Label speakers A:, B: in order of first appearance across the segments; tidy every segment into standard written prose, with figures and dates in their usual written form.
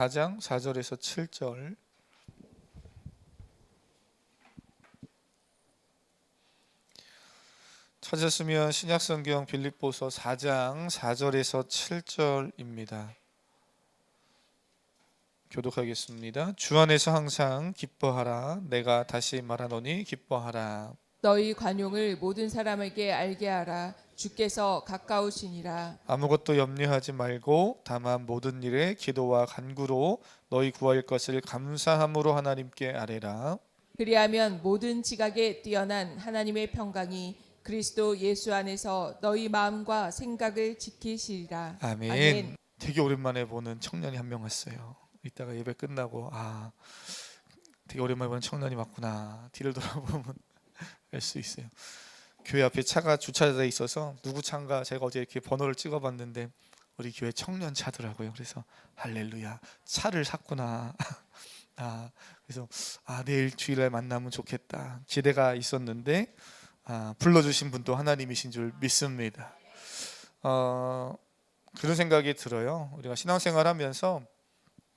A: 4장 4절에서 7절. 찾았으면 신약성경 빌립보서 4장 4절에서 7절입니다. 교독하겠습니다. 주 안에서 항상 기뻐하라. 내가 다시 말하노니 기뻐하라.
B: 너희 관용을 모든 사람에게 알게 하라. 주께서 가까우시니라.
A: 아무것도 염려하지 말고 다만 모든 일에 기도와 간구로 너희 구할 것을 감사함으로 하나님께 아뢰라.
B: 그리하면 모든 지각에 뛰어난 하나님의 평강이 그리스도 예수 안에서 너희 마음과 생각을 지키시리라.
A: 아멘.
B: 아멘.
A: 되게 오랜만에 보는 청년이 한 명 왔어요. 이따가 예배 끝나고 되게 오랜만에 보는 청년이 맞구나. 뒤를 돌아보면 알 수 있어요. 교회 앞에 차가 주차되어 있어서 누구 차인가 제가 어제 이렇게 번호를 찍어봤는데 우리 교회 청년 차더라고요. 그래서 할렐루야, 차를 샀구나. 그래서 내일 주일날 만나면 좋겠다 기대가 있었는데 불러주신 분도 하나님이신 줄 믿습니다. 그런 생각이 들어요. 우리가 신앙생활하면서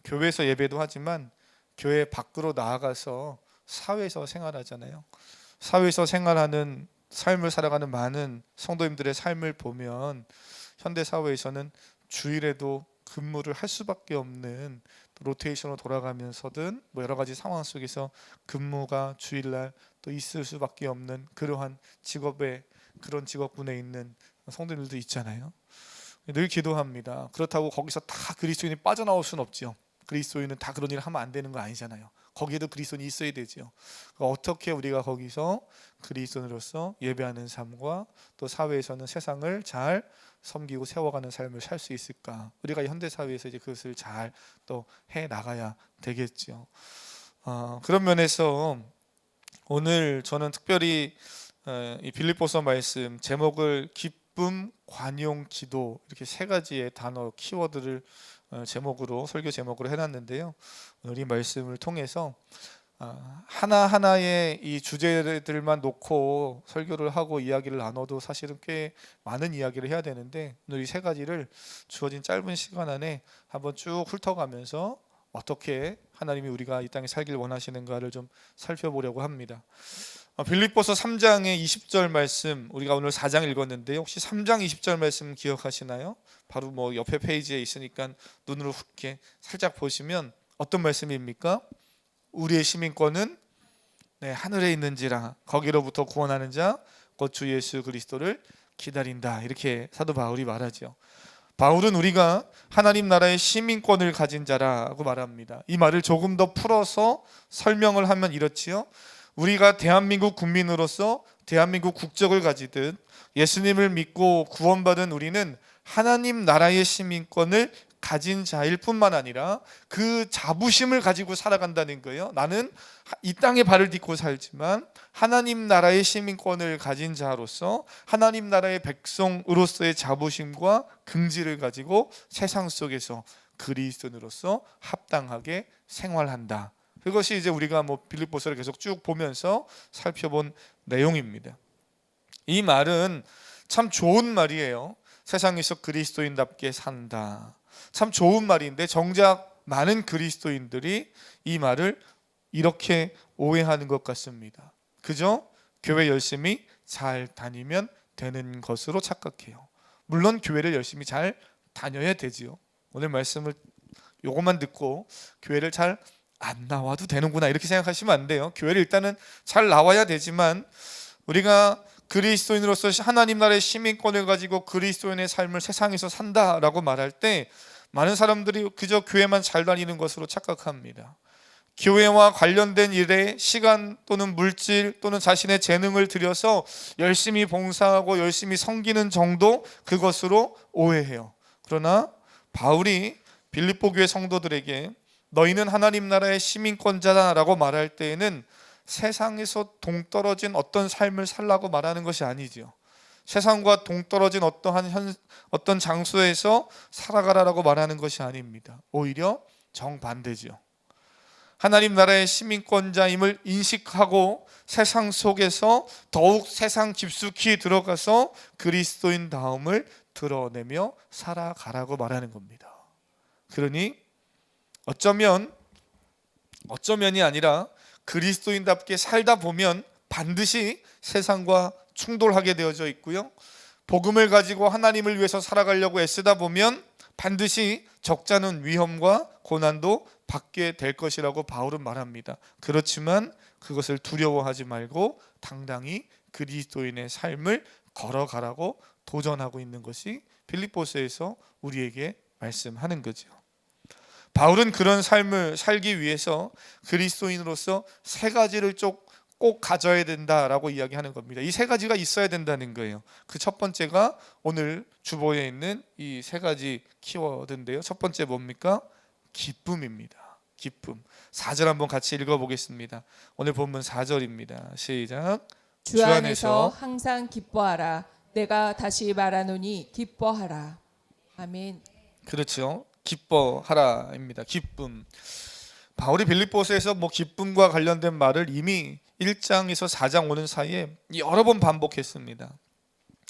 A: 교회에서 예배도 하지만 교회 밖으로 나아가서 사회에서 생활하잖아요. 사회에서 생활하는 삶을 살아가는 많은 성도님들의 삶을 보면 현대 사회에서는 주일에도 근무를 할 수밖에 없는, 로테이션으로 돌아가면서든 여러 가지 상황 속에서 근무가 주일날 또 있을 수밖에 없는 그러한 그런 직업군에 있는 성도님들도 있잖아요. 늘 기도합니다. 그렇다고 거기서 다 그리스도인이 빠져나올 수는 없죠. 그리스도인은 다 그런 일을 하면 안 되는 거 아니잖아요. 거기에도 그리스도인이 있어야 되죠. 어떻게 우리가 거기서 그리스도인으로서 예배하는 삶과 또 사회에서는 세상을 잘 섬기고 세워가는 삶을 살 수 있을까? 우리가 현대 사회에서 이제 그것을 잘 또 해 나가야 되겠죠. 그런 면에서 오늘 저는 특별히 이 빌립보서 말씀 제목을 기쁨, 관용, 기도, 이렇게 세 가지의 단어 키워드를 제목으로, 설교 제목으로 해놨는데요. 오늘 이 말씀을 통해서 하나하나의 이 주제들만 놓고 설교를 하고 이야기를 나눠도 사실은 꽤 많은 이야기를 해야 되는데, 오늘 이 세 가지를 주어진 짧은 시간 안에 한번 쭉 훑어가면서 어떻게 하나님이 우리가 이 땅에 살길 원하시는가를 좀 살펴보려고 합니다. 빌립보서 3장의 20절 말씀, 우리가 오늘 4장 읽었는데 혹시 3장 20절 말씀 기억하시나요? 바로 옆에 페이지에 있으니까 눈으로 이렇게 살짝 보시면 어떤 말씀입니까? 우리의 시민권은 하늘에 있는지라 거기로부터 구원하는 자 곧 주 예수 그리스도를 기다린다, 이렇게 사도 바울이 말하죠. 바울은 우리가 하나님 나라의 시민권을 가진 자라고 말합니다. 이 말을 조금 더 풀어서 설명을 하면 이렇지요. 우리가 대한민국 국민으로서 대한민국 국적을 가지듯 예수님을 믿고 구원받은 우리는 하나님 나라의 시민권을 가진 자일 뿐만 아니라 그 자부심을 가지고 살아간다는 거예요. 나는 이 땅에 발을 딛고 살지만 하나님 나라의 시민권을 가진 자로서 하나님 나라의 백성으로서의 자부심과 긍지를 가지고 세상 속에서 그리스도인으로서 합당하게 생활한다. 그것이 이제 우리가 빌립보서를 계속 쭉 보면서 살펴본 내용입니다. 이 말은 참 좋은 말이에요. 세상에서 그리스도인답게 산다. 참 좋은 말인데 정작 많은 그리스도인들이 이 말을 이렇게 오해하는 것 같습니다. 그저 교회 열심히 잘 다니면 되는 것으로 착각해요. 물론 교회를 열심히 잘 다녀야 되지요. 오늘 말씀을 요것만 듣고 교회를 잘 안 나와도 되는구나 이렇게 생각하시면 안 돼요. 교회를 일단은 잘 나와야 되지만 우리가 그리스도인으로서 하나님 나라의 시민권을 가지고 그리스도인의 삶을 세상에서 산다라고 말할 때 많은 사람들이 그저 교회만 잘 다니는 것으로 착각합니다. 교회와 관련된 일에 시간 또는 물질 또는 자신의 재능을 들여서 열심히 봉사하고 열심히 섬기는 정도, 그것으로 오해해요. 그러나 바울이 빌립보 교회 성도들에게 너희는 하나님 나라의 시민권자다라고 말할 때에는 세상에서 동떨어진 어떤 삶을 살라고 말하는 것이 아니죠. 세상과 동떨어진 어떤 장소에서 살아가라라고 말하는 것이 아닙니다. 오히려 정반대죠. 하나님 나라의 시민권자임을 인식하고 세상 속에서 더욱 세상 깊숙이 들어가서 그리스도인 다움을 드러내며 살아가라고 말하는 겁니다. 그러니 어쩌면이 아니라 그리스도인답게 살다 보면 반드시 세상과 충돌하게 되어져 있고요. 복음을 가지고 하나님을 위해서 살아가려고 애쓰다 보면 반드시 적잖은 위험과 고난도 받게 될 것이라고 바울은 말합니다. 그렇지만 그것을 두려워하지 말고 당당히 그리스도인의 삶을 걸어가라고 도전하고 있는 것이 빌립보서에서 우리에게 말씀하는 거죠. 바울은 그런 삶을 살기 위해서 그리스도인으로서 세 가지를 꼭 가져야 된다라고 이야기하는 겁니다. 이 세 가지가 있어야 된다는 거예요. 그 첫 번째가 오늘 주보에 있는 이 세 가지 키워드인데요. 첫 번째 뭡니까? 기쁨입니다. 기쁨. 4절 한번 같이 읽어보겠습니다. 오늘 본문 4절입니다. 시작.
B: 주 안에서 항상 기뻐하라. 내가 다시 말하노니 기뻐하라. 아멘.
A: 그렇죠. 기뻐하라입니다. 기쁨. 바울이 빌립보서에서 기쁨과 관련된 말을 이미 1장에서 4장 오는 사이에 여러 번 반복했습니다.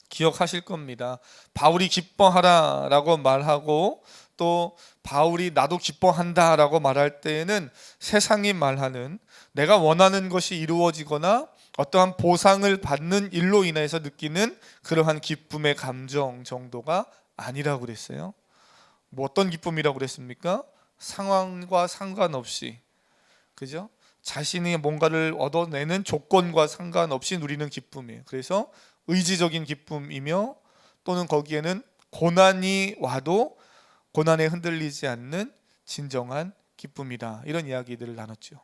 A: 기억하실 겁니다. 바울이 기뻐하라라고 말하고 또 바울이 나도 기뻐한다라고 말할 때에는 세상이 말하는 내가 원하는 것이 이루어지거나 어떠한 보상을 받는 일로 인해서 느끼는 그러한 기쁨의 감정 정도가 아니라고 그랬어요. 어떤 기쁨이라고 그랬습니까? 상황과 상관없이, 그죠? 자신이 뭔가를 얻어내는 조건과 상관없이 누리는 기쁨이에요. 그래서 의지적인 기쁨이며 또는 거기에는 고난이 와도 고난에 흔들리지 않는 진정한 기쁨이다. 이런 이야기들을 나눴죠.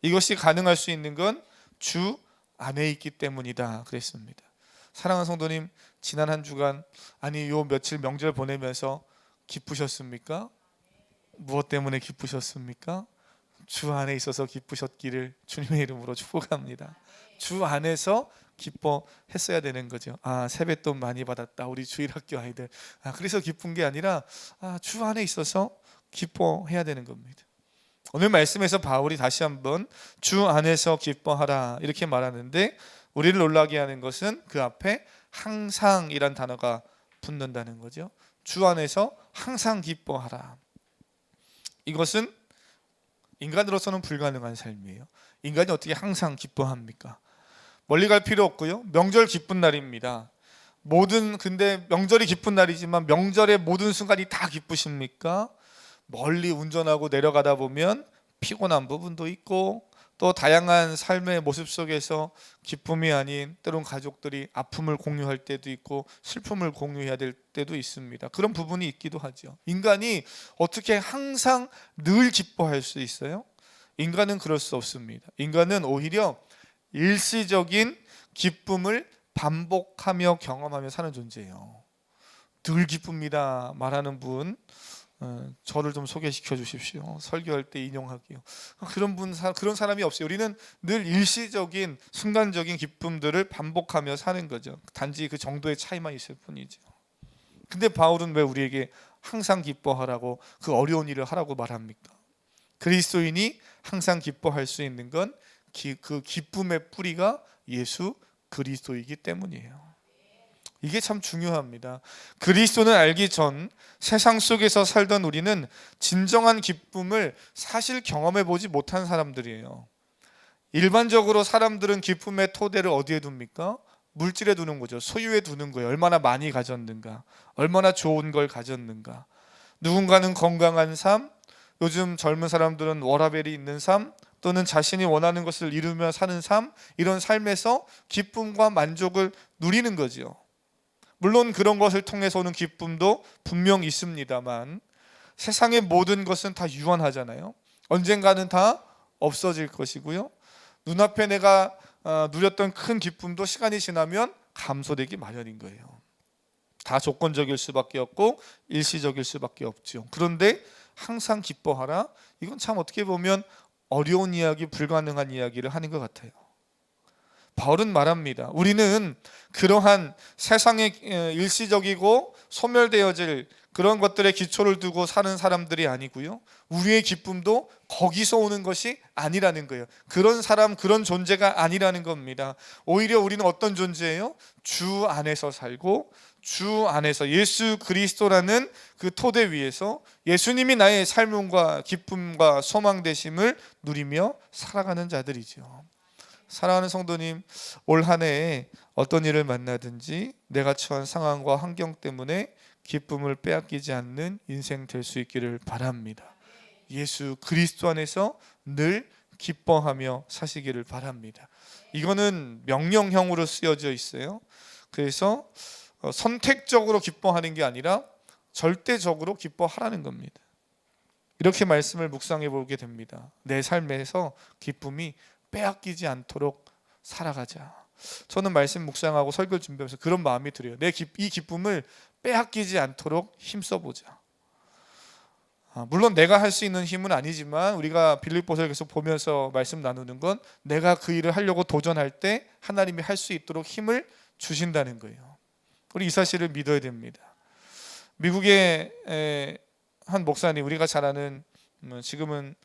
A: 이것이 가능할 수 있는 건 주 안에 있기 때문이다 그랬습니다. 사랑하는 성도님, 지난 한 주간 요 며칠 명절 보내면서 기쁘셨습니까? 무엇 때문에 기쁘셨습니까? 주 안에 있어서 기쁘셨기를 주님의 이름으로 축복합니다. 주 안에서 기뻐했어야 되는 거죠. 세뱃돈 많이 받았다 우리 주일학교 아이들. 그래서 기쁜 게 아니라 주 안에 있어서 기뻐해야 되는 겁니다. 오늘 말씀에서 바울이 다시 한번 주 안에서 기뻐하라 이렇게 말하는데 우리를 놀라게 하는 것은 그 앞에 항상이란 단어가 붙는다는 거죠. 주 안에서 항상 기뻐하라. 이것은 인간으로서는 불가능한 삶이에요. 인간이 어떻게 항상 기뻐합니까? 멀리 갈 필요 없고요. 명절 기쁜 날입니다. 근데 명절이 기쁜 날이지만 명절의 모든 순간이 다 기쁘십니까? 멀리 운전하고 내려가다 보면 피곤한 부분도 있고 또 다양한 삶의 모습 속에서 기쁨이 아닌 때론 가족들이 아픔을 공유할 때도 있고 슬픔을 공유해야 될 때도 있습니다. 그런 부분이 있기도 하죠. 인간이 어떻게 항상 늘 기뻐할 수 있어요? 인간은 그럴 수 없습니다. 인간은 오히려 일시적인 기쁨을 반복하며 경험하며 사는 존재예요. 늘 기쁩니다 말하는 분 저를 좀 소개시켜 주십시오. 설교할 때 인용할게요. 그런 사람이 없어요. 우리는 늘 일시적인 순간적인 기쁨들을 반복하며 사는 거죠. 단지 그 정도의 차이만 있을 뿐이죠. 근데 바울은 왜 우리에게 항상 기뻐하라고 그 어려운 일을 하라고 말합니까? 그리스도인이 항상 기뻐할 수 있는 건 그 기쁨의 뿌리가 예수 그리스도이기 때문이에요. 이게 참 중요합니다. 그리스도는 알기 전 세상 속에서 살던 우리는 진정한 기쁨을 사실 경험해 보지 못한 사람들이에요. 일반적으로 사람들은 기쁨의 토대를 어디에 둡니까? 물질에 두는 거죠. 소유에 두는 거예요. 얼마나 많이 가졌는가, 얼마나 좋은 걸 가졌는가. 누군가는 건강한 삶, 요즘 젊은 사람들은 워라밸이 있는 삶, 또는 자신이 원하는 것을 이루며 사는 삶, 이런 삶에서 기쁨과 만족을 누리는 거죠. 물론 그런 것을 통해서 오는 기쁨도 분명 있습니다만 세상의 모든 것은 다 유한하잖아요. 언젠가는 다 없어질 것이고요. 눈앞에 내가 누렸던 큰 기쁨도 시간이 지나면 감소되기 마련인 거예요. 다 조건적일 수밖에 없고 일시적일 수밖에 없죠. 그런데 항상 기뻐하라. 이건 참 어떻게 보면 어려운 이야기, 불가능한 이야기를 하는 것 같아요. 바울은 말합니다. 우리는 그러한 세상의 일시적이고 소멸되어질 그런 것들의 기초를 두고 사는 사람들이 아니고요. 우리의 기쁨도 거기서 오는 것이 아니라는 거예요. 그런 사람, 그런 존재가 아니라는 겁니다. 오히려 우리는 어떤 존재예요? 주 안에서 살고 주 안에서 예수 그리스도라는 그 토대 위에서 예수님이 나의 삶과 기쁨과 소망 되심을 누리며 살아가는 자들이죠. 사랑하는 성도님, 올 한 해에 어떤 일을 만나든지 내가 처한 상황과 환경 때문에 기쁨을 빼앗기지 않는 인생 될 수 있기를 바랍니다. 예수 그리스도 안에서 늘 기뻐하며 사시기를 바랍니다. 이거는 명령형으로 쓰여져 있어요. 그래서 선택적으로 기뻐하는 게 아니라 절대적으로 기뻐하라는 겁니다. 이렇게 말씀을 묵상해 보게 됩니다. 내 삶에서 기쁨이 빼앗기지 않도록 살아가자. 저는 말씀 묵상하고 설교 준비하면서 그런 마음이 들어요. 이 기쁨을 빼앗기지 않도록 힘써보자. 물론 내가 할 수 있는 힘은 아니지만 우리가 빌립보서를 계속 보면서 말씀 나누는 건 내가 그 일을 하려고 도전할 때 하나님이 할 수 있도록 힘을 주신다는 거예요. 우리 이 사실을 믿어야 됩니다. 미국의 한 목사님, 우리가 잘 아는, 지금은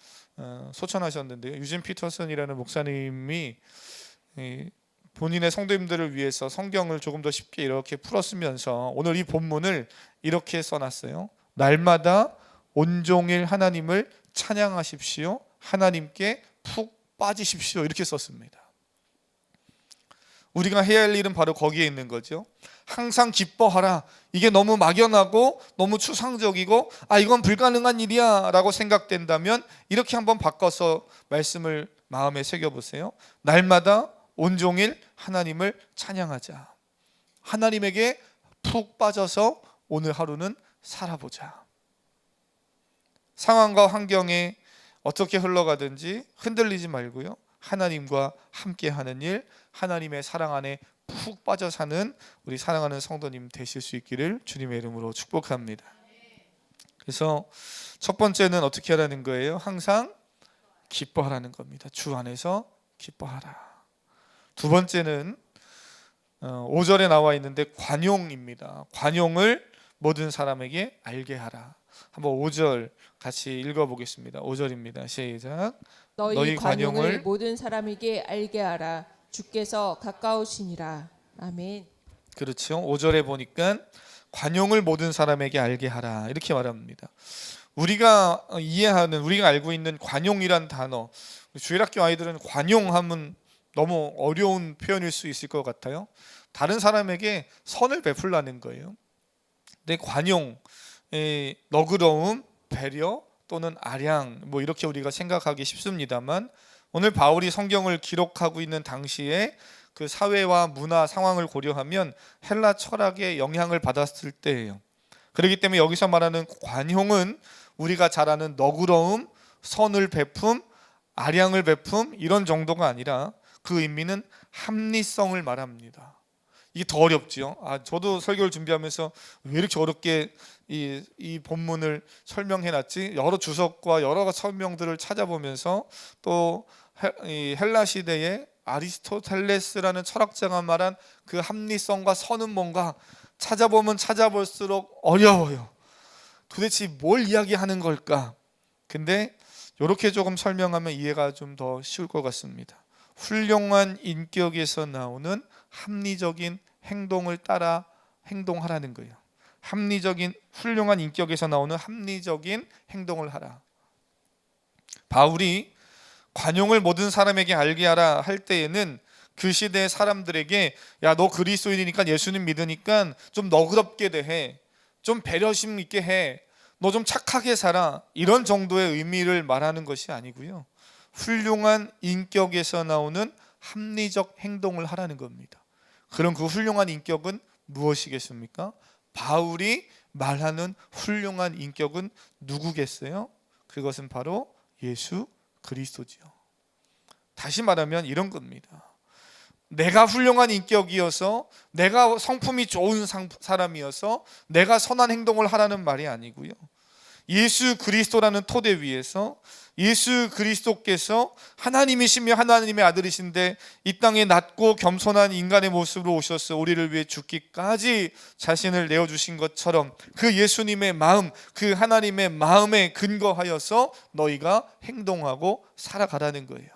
A: 소천하셨는데요, 유진 피터슨이라는 목사님이 본인의 성도님들을 위해서 성경을 조금 더 쉽게 이렇게 풀었으면서 오늘 이 본문을 이렇게 써놨어요. 날마다 온종일 하나님을 찬양하십시오. 하나님께 푹 빠지십시오. 이렇게 썼습니다. 우리가 해야 할 일은 바로 거기에 있는 거죠. 항상 기뻐하라. 이게 너무 막연하고 너무 추상적이고 이건 불가능한 일이야 라고 생각된다면 이렇게 한번 바꿔서 말씀을 마음에 새겨보세요. 날마다 온종일 하나님을 찬양하자. 하나님에게 푹 빠져서 오늘 하루는 살아보자. 상황과 환경에 어떻게 흘러가든지 흔들리지 말고요, 하나님과 함께하는 일, 하나님의 사랑 안에 푹 빠져 사는 우리 사랑하는 성도님 되실 수 있기를 주님의 이름으로 축복합니다. 그래서 첫 번째는 어떻게 하라는 거예요? 항상 기뻐하라는 겁니다. 주 안에서 기뻐하라. 두 번째는 5절에 나와 있는데 관용입니다. 관용을 모든 사람에게 알게 하라. 한번 5절 같이 읽어보겠습니다. 5절입니다. 시작.
B: 너희 관용을 모든 사람에게 알게 하라. 주께서 가까우시니라. 아멘.
A: 그렇죠. 5절에 보니까 관용을 모든 사람에게 알게 하라 이렇게 말합니다. 우리가 이해하는, 우리가 알고 있는 관용이란 단어, 주일학교 아이들은 관용하면 너무 어려운 표현일 수 있을 것 같아요. 다른 사람에게 선을 베풀라는 거예요. 근데 관용, 너그러움, 배려 또는 아량, 뭐 이렇게 우리가 생각하기 쉽습니다만, 오늘 바울이 성경을 기록하고 있는 당시에 그 사회와 문화 상황을 고려하면 헬라 철학의 영향을 받았을 때예요. 그렇기 때문에 여기서 말하는 관용은 우리가 잘 아는 너그러움, 선을 베품, 아량을 베품 이런 정도가 아니라 그 의미는 합리성을 말합니다. 이게 더 어렵죠. 저도 설교를 준비하면서 왜 이렇게 어렵게 이 본문을 설명해놨지? 여러 주석과 여러 설명들을 찾아보면서 또 헬라 시대에 아리스토텔레스라는 철학자가 말한 그 합리성과 선은 뭔가 찾아보면 찾아볼수록 어려워요. 도대체 뭘 이야기하는 걸까? 근데 이렇게 조금 설명하면 이해가 좀 더 쉬울 것 같습니다. 훌륭한 인격에서 나오는 합리적인 행동을 따라 행동하라는 거예요. 훌륭한 인격에서 나오는 합리적인 행동을 하라. 바울이 관용을 모든 사람에게 알게 하라 할 때에는 그 시대의 사람들에게 야, 너 그리스도인이니까 예수님 믿으니까 좀 너그럽게 대해, 좀 배려심 있게 해, 너 좀 착하게 살아, 이런 정도의 의미를 말하는 것이 아니고요, 훌륭한 인격에서 나오는 합리적 행동을 하라는 겁니다. 그럼 그 훌륭한 인격은 무엇이겠습니까? 바울이 말하는 훌륭한 인격은 누구겠어요? 그것은 바로 예수 그리스도지요. 다시 말하면 이런 겁니다. 내가 훌륭한 인격이어서, 내가 성품이 좋은 사람이어서 내가 선한 행동을 하라는 말이 아니고요, 예수 그리스도라는 토대 위에서 예수 그리스도께서 하나님이시며 하나님의 아들이신데 이 땅에 낮고 겸손한 인간의 모습으로 오셔서 우리를 위해 죽기까지 자신을 내어주신 것처럼 그 예수님의 마음, 그 하나님의 마음에 근거하여서 너희가 행동하고 살아가라는 거예요.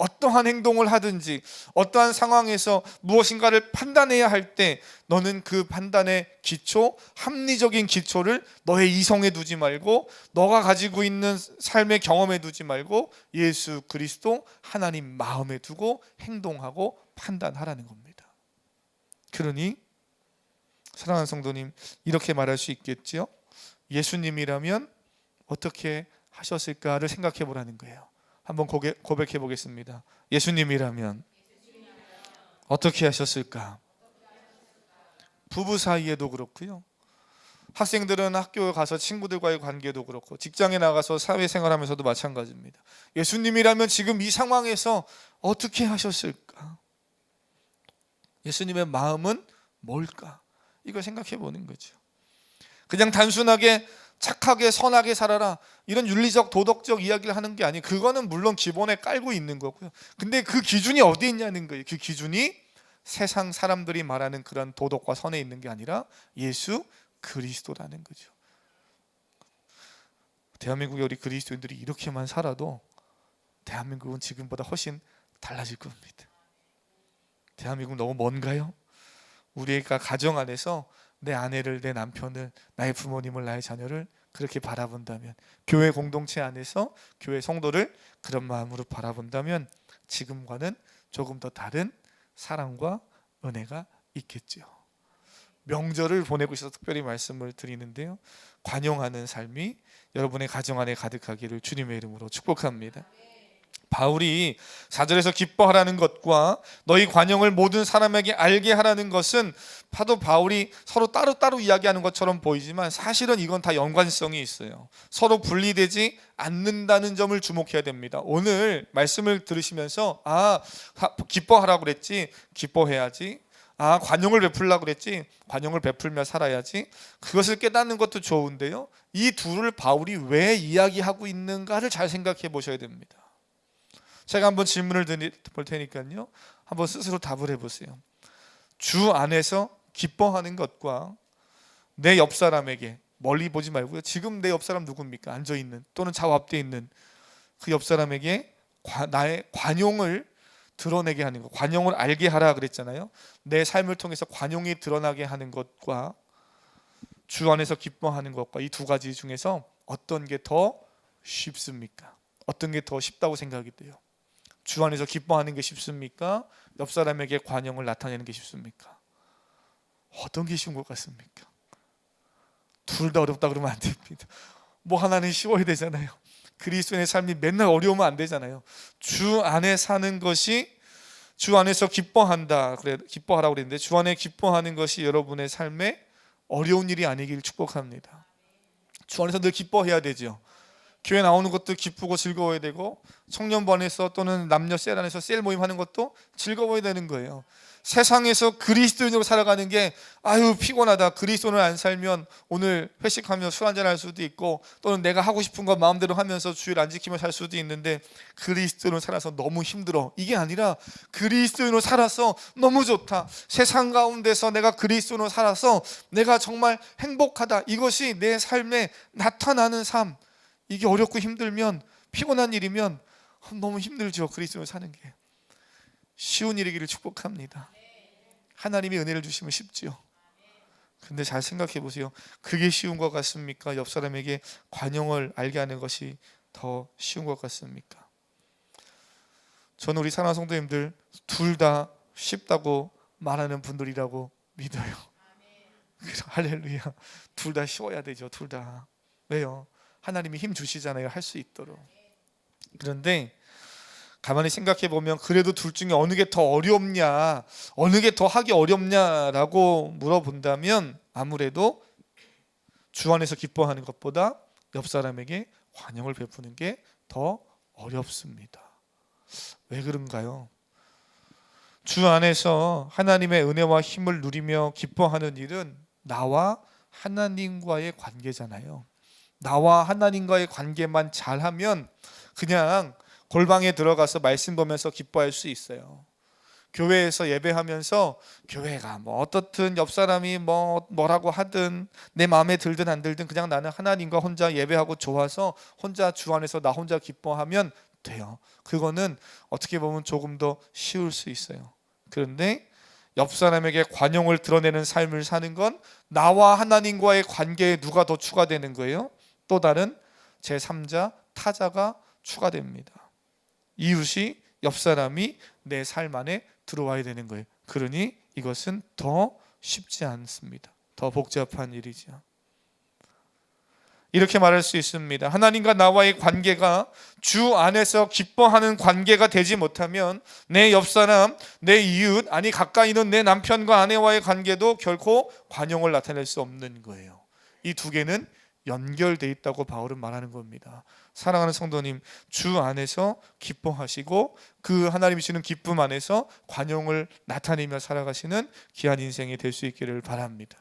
A: 어떠한 행동을 하든지 어떠한 상황에서 무엇인가를 판단해야 할 때 너는 그 판단의 기초, 합리적인 기초를 너의 이성에 두지 말고 너가 가지고 있는 삶의 경험에 두지 말고 예수 그리스도 하나님 마음에 두고 행동하고 판단하라는 겁니다. 그러니 사랑하는 성도님, 이렇게 말할 수 있겠지요. 예수님이라면 어떻게 하셨을까를 생각해 보라는 거예요. 한번 고백해 보겠습니다. 예수님이라면 어떻게 하셨을까? 부부 사이에도 그렇고요. 학생들은 학교에 가서 친구들과의 관계도 그렇고 직장에 나가서 사회생활하면서도 마찬가지입니다. 예수님이라면 지금 이 상황에서 어떻게 하셨을까? 예수님의 마음은 뭘까? 이걸 생각해 보는 거죠. 그냥 단순하게 착하게 선하게 살아라 이런 윤리적 도덕적 이야기를 하는 게 아니에요. 그거는 물론 기본에 깔고 있는 거고요. 근데 그 기준이 어디에 있냐는 거예요. 그 기준이 세상 사람들이 말하는 그런 도덕과 선에 있는 게 아니라 예수 그리스도라는 거죠. 대한민국의 우리 그리스도인들이 이렇게만 살아도 대한민국은 지금보다 훨씬 달라질 겁니다. 대한민국 너무 먼가요? 우리가 가정 안에서 내 아내를, 내 남편을, 나의 부모님을, 나의 자녀를 그렇게 바라본다면, 교회 공동체 안에서 교회 성도를 그런 마음으로 바라본다면 지금과는 조금 더 다른 사랑과 은혜가 있겠죠. 명절을 보내고 있어서 특별히 말씀을 드리는데요, 관용하는 삶이 여러분의 가정 안에 가득하기를 주님의 이름으로 축복합니다. 바울이 4절에서 기뻐하라는 것과 너희 관용을 모든 사람에게 알게 하라는 것은 파도 바울이 서로 따로따로 이야기하는 것처럼 보이지만 사실은 이건 다 연관성이 있어요. 서로 분리되지 않는다는 점을 주목해야 됩니다. 오늘 말씀을 들으시면서 기뻐하라고 그랬지, 기뻐해야지. 관용을 베풀라고 그랬지, 관용을 베풀며 살아야지. 그것을 깨닫는 것도 좋은데요, 이 둘을 바울이 왜 이야기하고 있는가를 잘 생각해 보셔야 됩니다. 제가 한번 질문을 드릴 테니까요, 한번 스스로 답을 해보세요. 주 안에서 기뻐하는 것과 내 옆 사람에게, 멀리 보지 말고요, 지금 내 옆 사람 누굽니까? 앉아있는 또는 좌우 앞에 있는 그 옆 사람에게 나의 관용을 드러내게 하는 것, 관용을 알게 하라 그랬잖아요. 내 삶을 통해서 관용이 드러나게 하는 것과 주 안에서 기뻐하는 것과 이 두 가지 중에서 어떤 게 더 쉽습니까? 어떤 게 더 쉽다고 생각이 돼요? 주 안에서 기뻐하는 게 쉽습니까? 옆 사람에게 관용을 나타내는 게 쉽습니까? 어떤 게 쉬운 것 같습니까? 둘 다 어렵다 그러면 안 됩니다. 뭐 하나는 쉬워야 되잖아요. 그리스도인의 삶이 맨날 어려우면 안 되잖아요. 주 안에 사는 것이, 주 안에서 기뻐한다, 그래, 기뻐하라고 그랬는데 주 안에 기뻐하는 것이 여러분의 삶에 어려운 일이 아니길 축복합니다. 주 안에서 늘 기뻐해야 되죠. 교회 나오는 것도 기쁘고 즐거워야 되고, 청년반에서 또는 남녀 셀 안에서 셀 모임 하는 것도 즐거워야 되는 거예요. 세상에서 그리스도인으로 살아가는 게 피곤하다, 그리스도인을 안 살면 오늘 회식하며 술 한잔 할 수도 있고, 또는 내가 하고 싶은 거 마음대로 하면서 주일 안 지키며 살 수도 있는데 그리스도인으로 살아서 너무 힘들어, 이게 아니라 그리스도인으로 살아서 너무 좋다, 세상 가운데서 내가 그리스도인으로 살아서 내가 정말 행복하다, 이것이 내 삶에 나타나는 삶. 이게 어렵고 힘들면, 피곤한 일이면 너무 힘들죠. 그리스도인으로 사는 게 쉬운 일이기를 축복합니다. 하나님이 은혜를 주시면 쉽지요. 근데 잘 생각해 보세요. 그게 쉬운 것 같습니까? 옆 사람에게 관용을 알게 하는 것이 더 쉬운 것 같습니까? 저는 우리 사랑하는 성도님들 둘 다 쉽다고 말하는 분들이라고 믿어요. 할렐루야. 둘 다 쉬워야 되죠. 둘 다. 왜요? 하나님이 힘 주시잖아요. 할 수 있도록. 그런데 가만히 생각해 보면 그래도 둘 중에 어느 게 더 어렵냐, 어느 게 더 하기 어렵냐라고 물어본다면 아무래도 주 안에서 기뻐하는 것보다 옆 사람에게 관용을 베푸는 게 더 어렵습니다. 왜 그런가요? 주 안에서 하나님의 은혜와 힘을 누리며 기뻐하는 일은 나와 하나님과의 관계잖아요. 나와 하나님과의 관계만 잘하면 그냥 골방에 들어가서 말씀 보면서 기뻐할 수 있어요. 교회에서 예배하면서 교회가 뭐 어떻든 옆 사람이 뭐라고 하든 내 마음에 들든 안 들든 그냥 나는 하나님과 혼자 예배하고 좋아서 혼자 주 안에서 나 혼자 기뻐하면 돼요. 그거는 어떻게 보면 조금 더 쉬울 수 있어요. 그런데 옆 사람에게 관용을 드러내는 삶을 사는 건 나와 하나님과의 관계에 누가 더 추가되는 거예요? 또 다른 제3자 타자가 추가됩니다. 이웃이 옆 사람이 내 삶 안에 들어와야 되는 거예요. 그러니 이것은 더 쉽지 않습니다. 더 복잡한 일이죠. 이렇게 말할 수 있습니다. 하나님과 나와의 관계가 주 안에서 기뻐하는 관계가 되지 못하면 내 옆사람, 내 이웃, 아니 가까이 있는 내 남편과 아내와의 관계도 결코 관용을 나타낼 수 없는 거예요. 이 두 개는 연결되어 있다고 바울은 말하는 겁니다. 사랑하는 성도님, 주 안에서 기뻐하시고 그 하나님이 주는 기쁨 안에서 관용을 나타내며 살아가시는 귀한 인생이 될 수 있기를 바랍니다.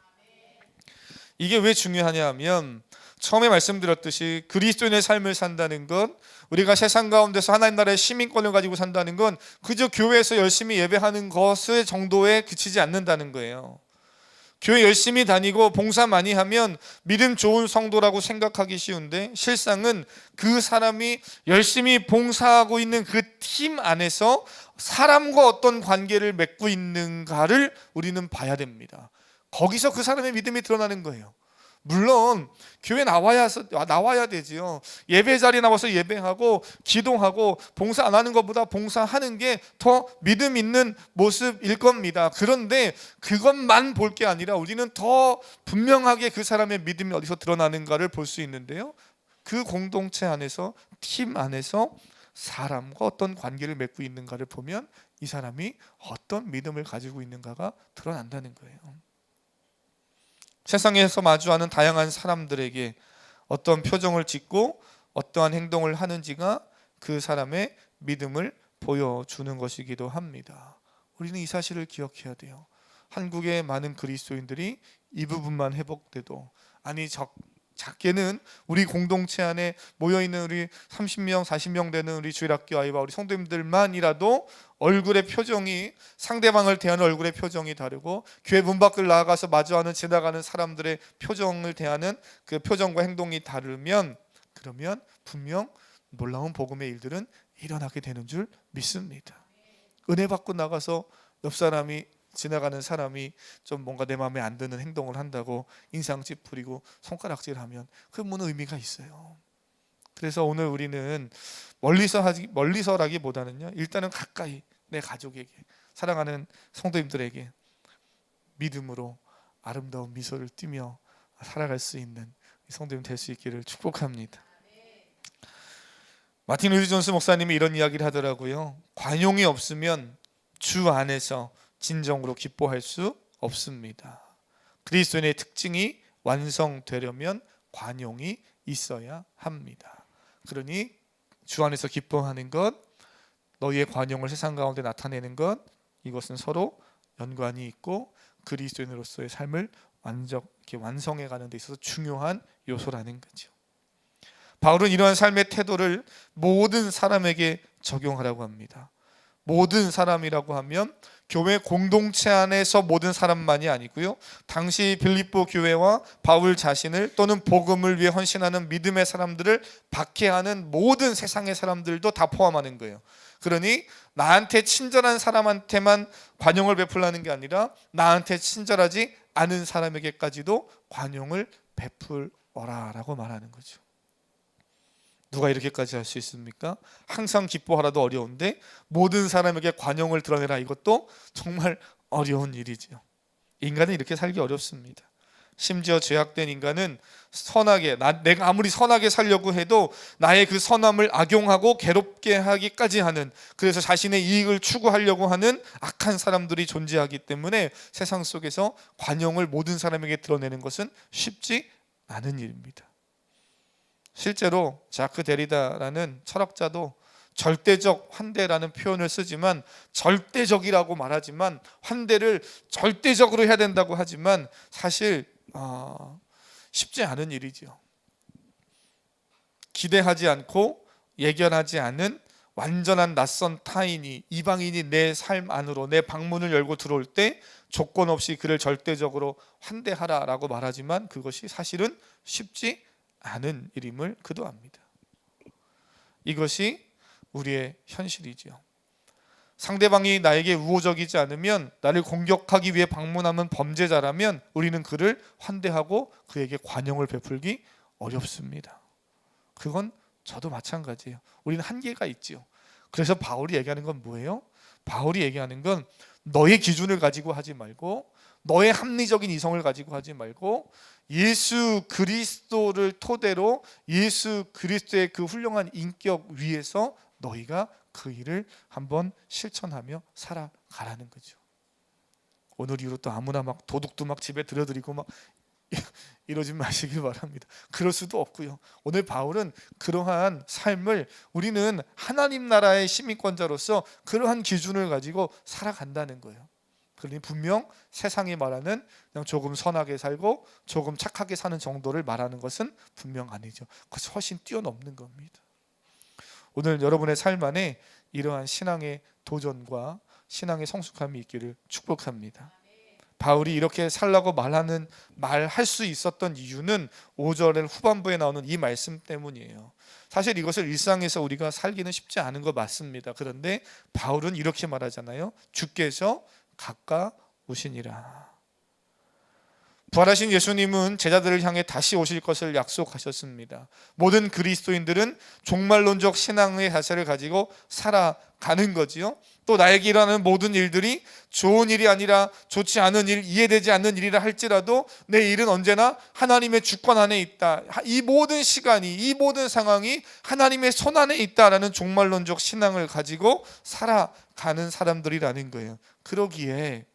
A: 이게 왜 중요하냐 하면 처음에 말씀드렸듯이 그리스도인의 삶을 산다는 것, 우리가 세상 가운데서 하나님 나라의 시민권을 가지고 산다는 건 그저 교회에서 열심히 예배하는 것의 정도에 그치지 않는다는 거예요. 교회 열심히 다니고 봉사 많이 하면 믿음 좋은 성도라고 생각하기 쉬운데 실상은 그 사람이 열심히 봉사하고 있는 그 팀 안에서 사람과 어떤 관계를 맺고 있는가를 우리는 봐야 됩니다. 거기서 그 사람의 믿음이 드러나는 거예요. 물론 교회 나와야 되지요. 예배 자리에 나와서 예배하고 기도하고 봉사 안 하는 것보다 봉사하는 게 더 믿음 있는 모습일 겁니다. 그런데 그것만 볼 게 아니라 우리는 더 분명하게 그 사람의 믿음이 어디서 드러나는가를 볼 수 있는데요. 그 공동체 안에서, 팀 안에서 사람과 어떤 관계를 맺고 있는가를 보면 이 사람이 어떤 믿음을 가지고 있는가가 드러난다는 거예요. 세상에서 마주하는 다양한 사람들에게 어떤 표정을 짓고 어떠한 행동을 하는지가 그 사람의 믿음을 보여주는 것이기도 합니다. 우리는 이 사실을 기억해야 돼요. 한국의 많은 그리스도인들이 이 부분만 회복돼도, 아니 작게는 우리 공동체 안에 모여있는 우리 30명, 40명 되는 우리 주일학교 아이와 우리 성도님들만이라도 얼굴의 표정이, 상대방을 대하는 얼굴의 표정이 다르고 교회 문 밖을 나아가서 마주하는 지나가는 사람들의 표정을 대하는 그 표정과 행동이 다르면, 그러면 분명 놀라운 복음의 일들은 일어나게 되는 줄 믿습니다. 은혜 받고 나가서 옆 사람이, 지나가는 사람이 좀 뭔가 내 마음에 안 드는 행동을 한다고 인상 찌푸리고 손가락질하면 그 무슨 의미가 있어요. 그래서 오늘 우리는 멀리서라기보다는요, 일단은 가까이 내 가족에게, 사랑하는 성도님들에게 믿음으로 아름다운 미소를 띠며 살아갈 수 있는 성도님 될 수 있기를 축복합니다. 마틴 루이드 존스 목사님이 이런 이야기를 하더라고요. 관용이 없으면 주 안에서 진정으로 기뻐할 수 없습니다. 그리스도인의 특징이 완성되려면 관용이 있어야 합니다. 그러니 주 안에서 기뻐하는 것, 너희의 관용을 세상 가운데 나타내는 것, 이것은 서로 연관이 있고 그리스도인으로서의 삶을 완성해 가는 데 있어서 중요한 요소라는 거죠. 바울은 이러한 삶의 태도를 모든 사람에게 적용하라고 합니다. 모든 사람이라고 하면 교회 공동체 안에서 모든 사람만이 아니고요, 당시 빌립보 교회와 바울 자신을 또는 복음을 위해 헌신하는 믿음의 사람들을 박해하는 모든 세상의 사람들도 다 포함하는 거예요. 그러니 나한테 친절한 사람한테만 관용을 베풀라는 게 아니라 나한테 친절하지 않은 사람에게까지도 관용을 베풀어라라고 말하는 거죠. 누가 이렇게까지 할 수 있습니까? 항상 기뻐하라도 어려운데 모든 사람에게 관용을 드러내라, 이것도 정말 어려운 일이죠. 인간은 이렇게 살기 어렵습니다. 심지어 죄악된 인간은 선하게, 내가 아무리 선하게 살려고 해도 나의 그 선함을 악용하고 괴롭게 하기까지 하는, 그래서 자신의 이익을 추구하려고 하는 악한 사람들이 존재하기 때문에 세상 속에서 관용을 모든 사람에게 드러내는 것은 쉽지 않은 일입니다. 실제로 자크 데리다라는 철학자도 절대적 환대라는 표현을 쓰지만, 절대적이라고 말하지만 환대를 절대적으로 해야 된다고 하지만 사실 쉽지 않은 일이죠. 기대하지 않고 예견하지 않은 완전한 낯선 타인이, 이방인이 내 삶 안으로, 내 방문을 열고 들어올 때 조건 없이 그를 절대적으로 환대하라라고 말하지만 그것이 사실은 쉽지 않은 일임을 그도 압니다. 이것이 우리의 현실이지요. 상대방이 나에게 우호적이지 않으면, 나를 공격하기 위해 방문하면 범죄자라면 우리는 그를 환대하고 그에게 관용을 베풀기 어렵습니다. 그건 저도 마찬가지예요. 우리는 한계가 있지요. 그래서 바울이 얘기하는 건 뭐예요? 바울이 얘기하는 건 너의 기준을 가지고 하지 말고, 너의 합리적인 이성을 가지고 하지 말고, 예수 그리스도를 토대로 예수 그리스도의 그 훌륭한 인격 위에서 너희가 그 일을 한번 실천하며 살아가라는 거죠. 오늘 이후로 또 아무나 막 도둑도 막 집에 들여드리고 막 이러지 마시길 바랍니다. 그럴 수도 없고요. 오늘 바울은 그러한 삶을, 우리는 하나님 나라의 시민권자로서 그러한 기준을 가지고 살아간다는 거예요. 그러니 분명 세상이 말하는 그냥 조금 선하게 살고 조금 착하게 사는 정도를 말하는 것은 분명 아니죠. 그것이 훨씬 뛰어넘는 겁니다. 오늘 여러분의 삶 안에 이러한 신앙의 도전과 신앙의 성숙함이 있기를 축복합니다. 바울이 이렇게 살라고 말할 수 있었던 이유는 5절 후반부에 나오는 이 말씀 때문이에요. 사실 이것을 일상에서 우리가 살기는 쉽지 않은 거 맞습니다. 그런데 바울은 이렇게 말하잖아요. 주께서 가까우시니라. 부활하신 예수님은 제자들을 향해 다시 오실 것을 약속하셨습니다. 모든 그리스도인들은 종말론적 신앙의 자세를 가지고 살아가는 거지요. 또 나에게 일어나는 모든 일들이 좋은 일이 아니라 좋지 않은 일, 이해되지 않는 일이라 할지라도 내 일은 언제나 하나님의 주권 안에 있다. 이 모든 시간이, 이 모든 상황이 하나님의 손 안에 있다라는 종말론적 신앙을 가지고 살아가는 사람들이라는 거예요. 그러기에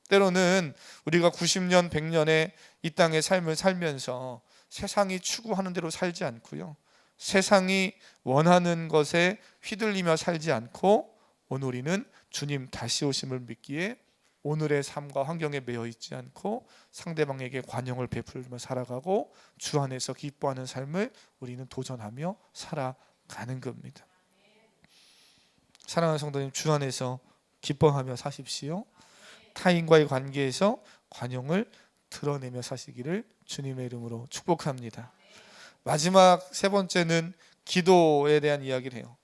A: 때로는 우리가 90년, 100년의 이 땅의 삶을 살면서 세상이 추구하는 대로 살지 않고요, 세상이 원하는 것에 휘둘리며 살지 않고 오늘 우리는 주님 다시 오심을 믿기에 오늘의 삶과 환경에 매여 있지 않고 상대방에게 관용을 베풀며 살아가고 주 안에서 기뻐하는 삶을 우리는 도전하며 살아가는 겁니다. 사랑하는 성도님, 주 안에서 기뻐하며 사십시오. 타인과의 관계에서 관용을 드러내며 사시기를 주님의 이름으로 축복합니다. 마지막 세 번째는 기도에 대한 이야기를 해요.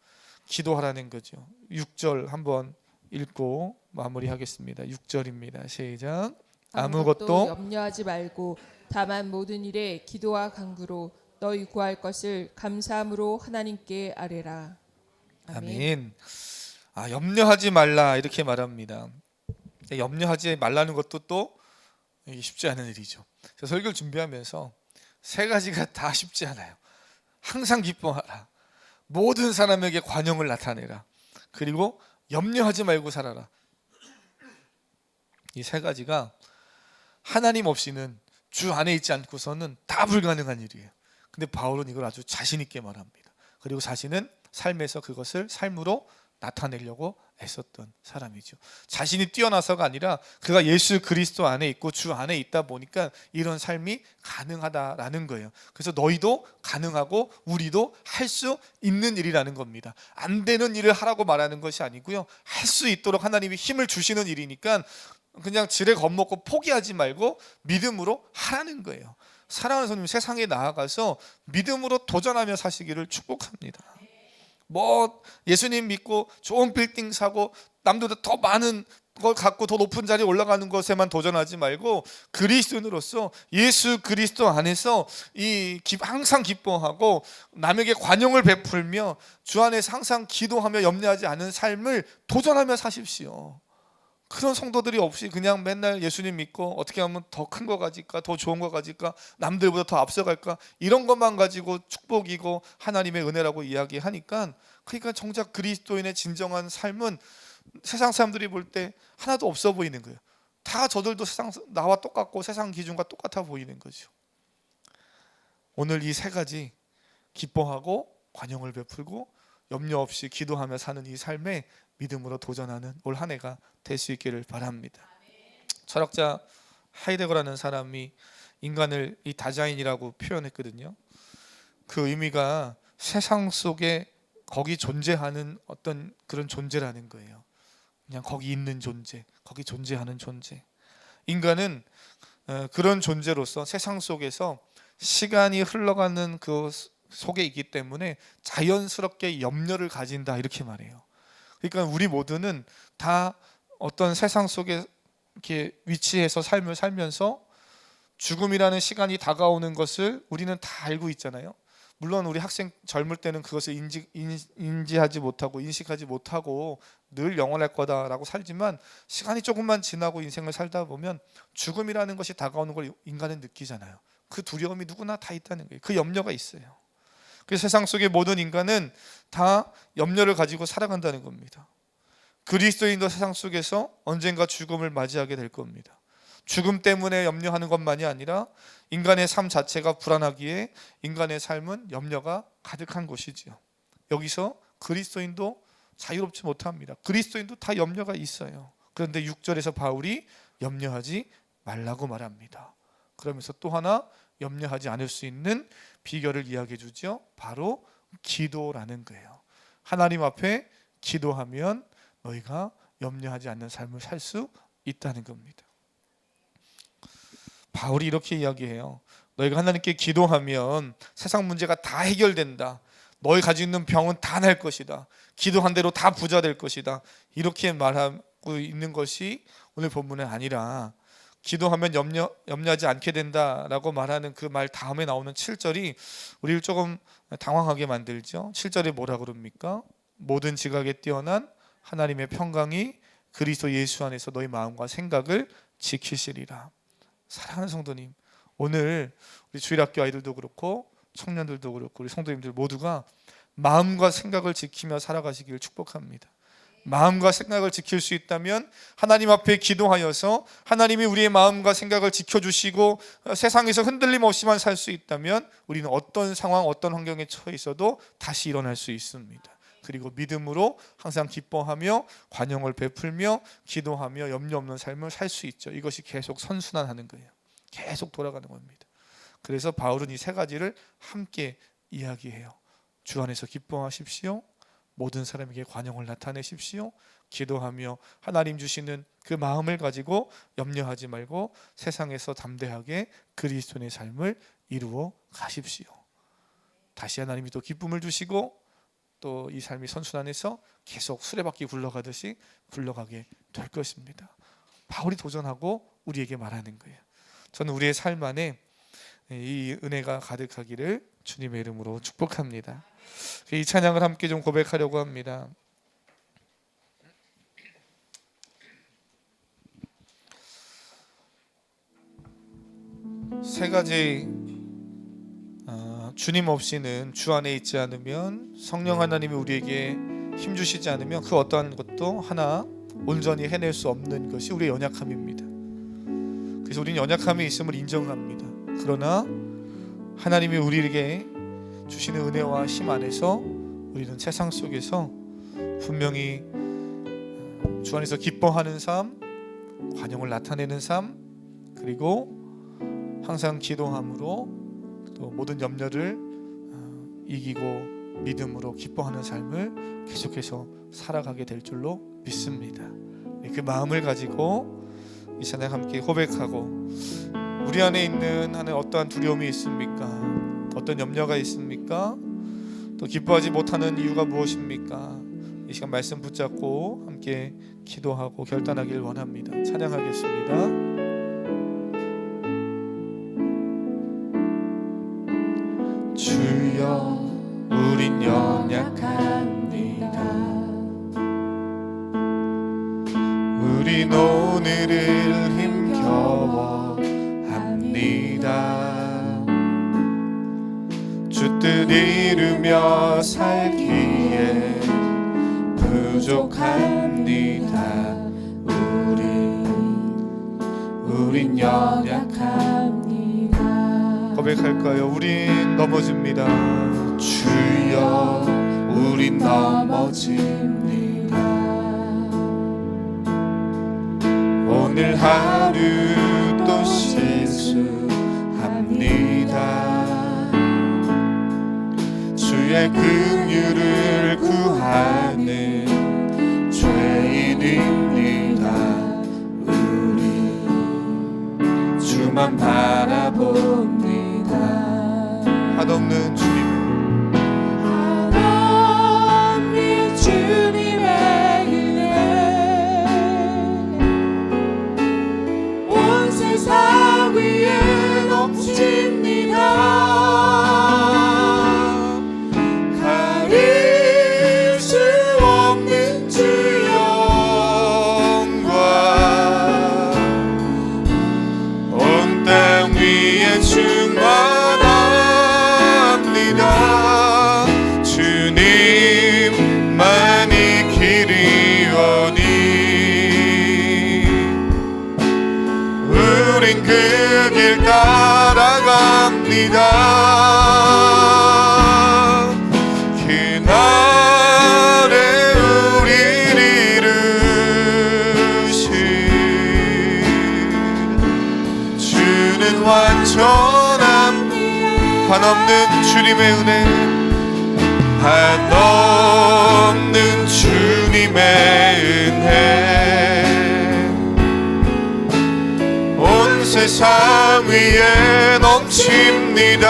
A: 기도하라는 거죠. 6절 한번 읽고 마무리하겠습니다. 6절입니다. 시작. 아무것도
B: 염려하지 말고 다만 모든 일에 기도와 간구로 너희 구할 것을 감사함으로 하나님께 아뢰라.
A: 아멘. 염려하지 말라 이렇게 말합니다. 염려하지 말라는 것도 또 쉽지 않은 일이죠. 제가 설교를 준비하면서 세 가지가 다 쉽지 않아요. 항상 기뻐하라, 모든 사람에게 관용을 나타내라, 그리고 염려하지 말고 살아라. 이 세 가지가 하나님 없이는, 주 안에 있지 않고서는 다 불가능한 일이에요. 근데 바울은 이걸 아주 자신 있게 말합니다. 그리고 자신은 삶에서 그것을 삶으로 나타내려고 애썼던 사람이죠. 자신이 뛰어나서가 아니라 그가 예수 그리스도 안에 있고 주 안에 있다 보니까 이런 삶이 가능하다라는 거예요. 그래서 너희도 가능하고 우리도 할 수 있는 일이라는 겁니다. 안 되는 일을 하라고 말하는 것이 아니고요, 할 수 있도록 하나님이 힘을 주시는 일이니까 그냥 지레 겁먹고 포기하지 말고 믿음으로 하라는 거예요. 사랑하는 성도님, 세상에 나아가서 믿음으로 도전하며 사시기를 축복합니다. 예수님 믿고 좋은 빌딩 사고 남들보다 더 많은 걸 갖고 더 높은 자리에 올라가는 것에만 도전하지 말고 그리스도인으로서 예수 그리스도 안에서 항상 기뻐하고 남에게 관용을 베풀며 주 안에서 항상 기도하며 염려하지 않은 삶을 도전하며 사십시오. 그런 성도들이 없이 그냥 맨날 예수님 믿고 어떻게 하면 더 큰 거 가질까, 더 좋은 거 가질까, 남들보다 더 앞서갈까, 이런 것만 가지고 축복이고 하나님의 은혜라고 이야기하니까, 그러니까 정작 그리스도인의 진정한 삶은 세상 사람들이 볼 때 하나도 없어 보이는 거예요. 다 저들도 나와 똑같고 세상 기준과 똑같아 보이는 거죠. 오늘 이 세 가지, 기뻐하고 관용을 베풀고 염려 없이 기도하며 사는 이 삶에 믿음으로 도전하는 올 한 해가 될 수 있기를 바랍니다. 철학자 하이데거라는 사람이 인간을 이 다자인이라고 표현했거든요. 그 의미가 세상 속에 거기 존재하는 어떤 그런 존재라는 거예요. 그냥 거기 있는 존재, 거기 존재하는 존재. 인간은 그런 존재로서 세상 속에서 시간이 흘러가는 그 속에 있기 때문에 자연스럽게 염려를 가진다 이렇게 말해요. 그러니까 우리 모두는 다 어떤 세상 속에 이렇게 위치해서 삶을 살면서 죽음이라는 시간이 다가오는 것을 우리는 다 알고 있잖아요. 물론 우리 학생 젊을 때는 그것을 인지하지 못하고 인식하지 못하고 늘 영원할 거다라고 살지만 시간이 조금만 지나고 인생을 살다 보면 죽음이라는 것이 다가오는 걸 인간은 느끼잖아요. 그 두려움이 누구나 다 있다는 거예요. 그 염려가 있어요. 그 세상 속의 모든 인간은 다 염려를 가지고 살아간다는 겁니다. 그리스도인도 세상 속에서 언젠가 죽음을 맞이하게 될 겁니다. 죽음 때문에 염려하는 것만이 아니라 인간의 삶 자체가 불안하기에 인간의 삶은 염려가 가득한 것이지요. 여기서 그리스도인도 자유롭지 못합니다. 그리스도인도 다 염려가 있어요. 그런데 6절에서 바울이 염려하지 말라고 말합니다. 그러면서 또 하나 염려하지 않을 수 있는 비결을 이야기해 주죠. 바로 기도라는 거예요. 하나님 앞에 기도하면 너희가 염려하지 않는 삶을 살 수 있다는 겁니다. 바울이 이렇게 이야기해요. 너희가 하나님께 기도하면 세상 문제가 다 해결된다. 너희 가지고 있는 병은 다 날 것이다. 기도한 대로 다 부자 될 것이다. 이렇게 말하고 있는 것이 오늘 본문은 아니라 기도하면 염려하지 않게 된다라고 말하는 그 말 다음에 나오는 7절이 우리를 조금 당황하게 만들죠. 7절에 뭐라 그럽니까? 모든 지각에 뛰어난 하나님의 평강이 그리스도 예수 안에서 너희 마음과 생각을 지키시리라. 사랑하는 성도님, 오늘 우리 주일학교 아이들도 그렇고 청년들도 그렇고 우리 성도님들 모두가 마음과 생각을 지키며 살아가시길 축복합니다. 마음과 생각을 지킬 수 있다면 하나님 앞에 기도하여서 하나님이 우리의 마음과 생각을 지켜주시고 세상에서 흔들림 없이만 살 수 있다면 우리는 어떤 상황, 어떤 환경에 처해 있어도 다시 일어날 수 있습니다. 그리고 믿음으로 항상 기뻐하며 관용을 베풀며 기도하며 염려 없는 삶을 살 수 있죠. 이것이 계속 선순환하는 거예요. 계속 돌아가는 겁니다. 그래서 바울은 이 세 가지를 함께 이야기해요. 주 안에서 기뻐하십시오. 모든 사람에게 관용을 나타내십시오. 기도하며 하나님 주시는 그 마음을 가지고 염려하지 말고 세상에서 담대하게 그리스도의 삶을 이루어 가십시오. 다시 하나님이 또 기쁨을 주시고 또 이 삶이 선순환해서 계속 수레바퀴 굴러가듯이 굴러가게 될 것입니다. 바울이 도전하고 우리에게 말하는 거예요. 저는 우리의 삶 안에 이 은혜가 가득하기를 주님의 이름으로 축복합니다. 이 찬양을 함께 좀 고백하려고 합니다. 세 가지 주님 없이는 주 안에 있지 않으면 성령 하나님이 우리에게 힘 주시지 않으면 그 어떠한 것도 하나 온전히 해낼 수 없는 것이 우리의 연약함입니다. 그래서 우리는 연약함이 있음을 인정합니다. 그러나 하나님이 우리에게 주시는 은혜와 힘 안에서 우리는 세상 속에서 분명히 주 안에서 기뻐하는 삶, 관용을 나타내는 삶, 그리고 항상 기도함으로 또 모든 염려를 이기고 믿음으로 기뻐하는 삶을 계속해서 살아가게 될 줄로 믿습니다. 그 마음을 가지고 이 찬양 함께 고백하고 우리 안에 있는 하나님 어떠한 두려움이 있습니까? 어떤 염려가 있습니까? 또 기뻐하지 못하는 이유가 무엇입니까? 이 시간 말씀 붙잡고 함께 기도하고 결단하길 원합니다. 찬양하겠습니다. 주여 우린 연약합니다. 우린 오늘을 힘겨워합니다. 주 뜻 이루며 살기에 부족합니다. 우린 연약합니다. 고백할까요? 우린 넘어집니다. 주여 우린 넘어집니다. 오늘 하루 또 실수합니다. 주의 긍휼을 구하는 죄인입니다. 우리 주만 바라봅니다. 한없는 주님 그날에 우리를 이루신 주는 완전함 한없는 주님의 은혜 한없는 주님의 은혜 온 세상 위에 넘칩니다.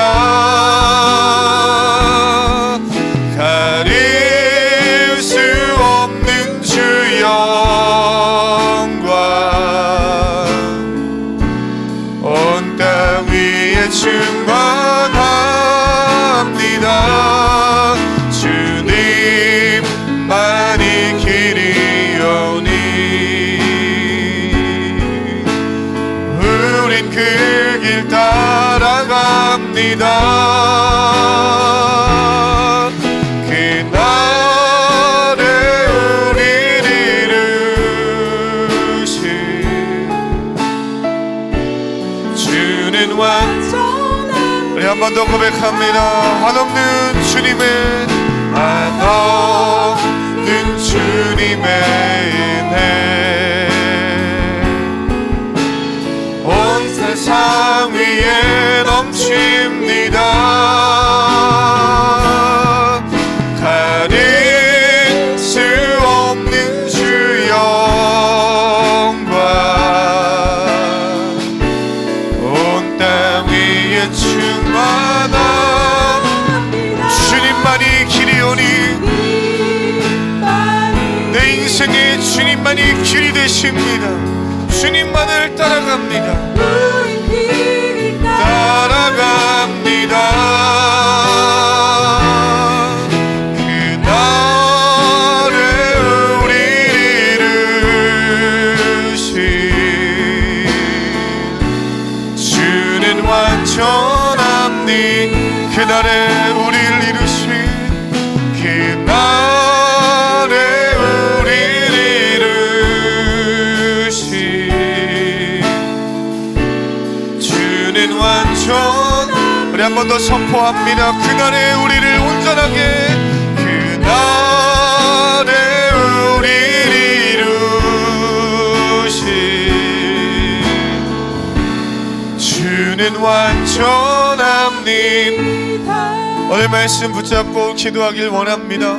A: 가릴 수 없는 주 영광 온 땅 위에 충만합니다. 주님만이 길이오니 우린 그 길 따라갑니다. 그날에 우리를 이루신 주는 완전한 우리 한 번 더 고백합니다. 한없는 주님의 한없는 주님의 은혜 온 세상 위에 넘칩니다. 가릴 수 없는 주 영광 온 땅 위에 충만한 주님만이 길이오니 내 인생에 주님만이 길이 되십니다. 주님만을 따라갑니다. 따라갑니다. 그날에 우리를 이루신 주는 완전함니 그날에 우리를 이루신 그날에 우리를 이루신 주는 완전 우리 한 번 더 선포합니다. 그날에 우리를 온전하게 그날에 우리를 이루신 주는 완전함님 오늘 말씀 붙잡고 기도하길 원합니다.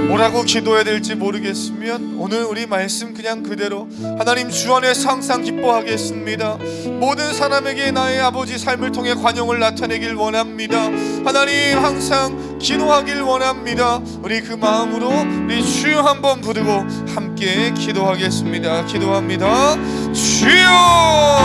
A: 뭐라고 기도해야 될지 모르겠으면 오늘 우리 말씀 그냥 그대로 하나님 주 안에서 항상 기뻐하겠습니다. 모든 사람에게 나의 아버지 삶을 통해 관용을 나타내길 원합니다. 하나님 항상 기도하길 원합니다. 우리 그 마음으로 우리 주여 한번 부르고 함께 기도하겠습니다. 기도합니다. 주여